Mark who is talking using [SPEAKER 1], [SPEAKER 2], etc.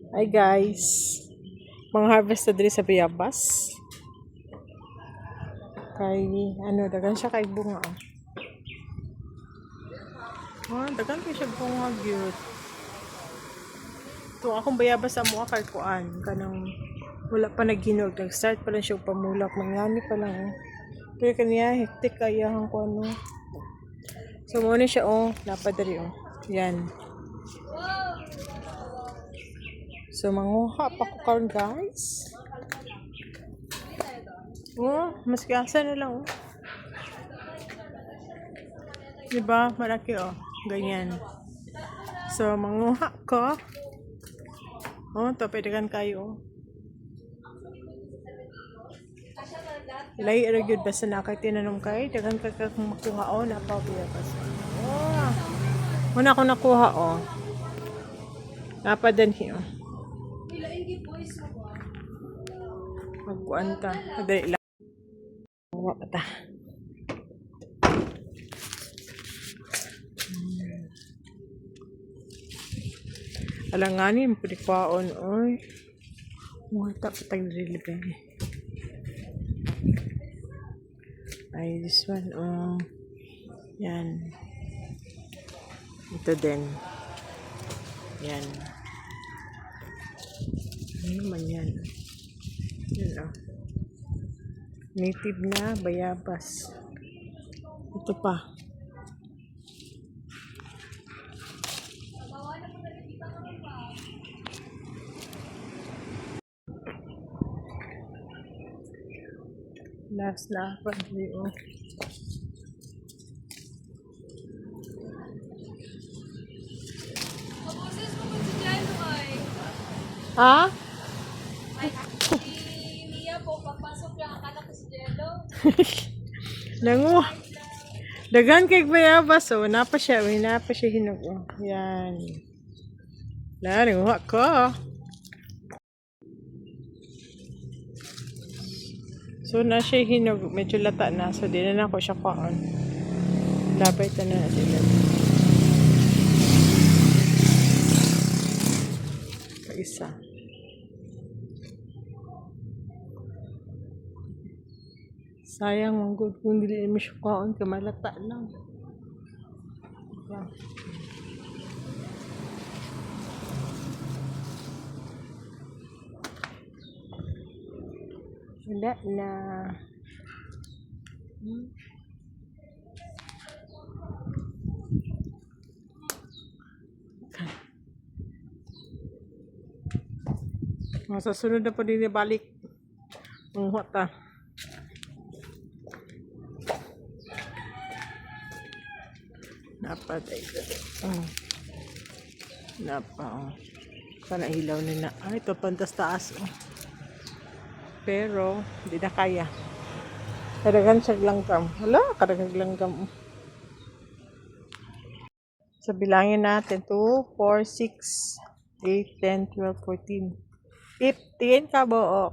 [SPEAKER 1] Hi guys, mga harvest na diri sa Bayabas. Kay dagan siya kay bunga. Dagan kay siya bunga gyud. To akong Bayabas sa mua kay kuan kanang wala pa naghinog, nag-start pa lang siya pamulak, mangani pa lang. Pero kaniya hektik kaya ang kuan. So mo ni siya napadari Yan. So manguha pa ko karon guys. Maski asa na lang Diba? Malaki ganyan. So manguha ko. To pwede kan kayo. Ilay gyud basta na kay tinanong kay dagan ka makuha na pa Bayabas. Una ko nakuha Napadanhi Magkuan ta. Dali lang. Kuha pa ta. Alanganin pwede kwaon Muhata pa tag delivery. Ay, this one yan. Ito din. Yan. Ano naman yan? Yan Native na Bayabas. Ito pa. Last na pa Ha?
[SPEAKER 2] Mia po, pagpasok lang akala ko si Jello.
[SPEAKER 1] Nangu. Dagan kay Bayabas napa siya hinog Yan. Nanguha ko. So na siya hinog, medyo lata na. So di na ako siya kaon. Labay ta na sila. Isa. Sayang ang good kung dili mo siya kaon kay malata lang. Wala na. Sa sunod na po din balik. Ang hota. Napatay ko. Sana ilaw na. Ito pantas taas. Pero hindi na kaya. Kadagan siya langgam. Kadagan langgam. So bilangin natin 2, 4, 6, 8, 10, 12, 14, 15 kabuok.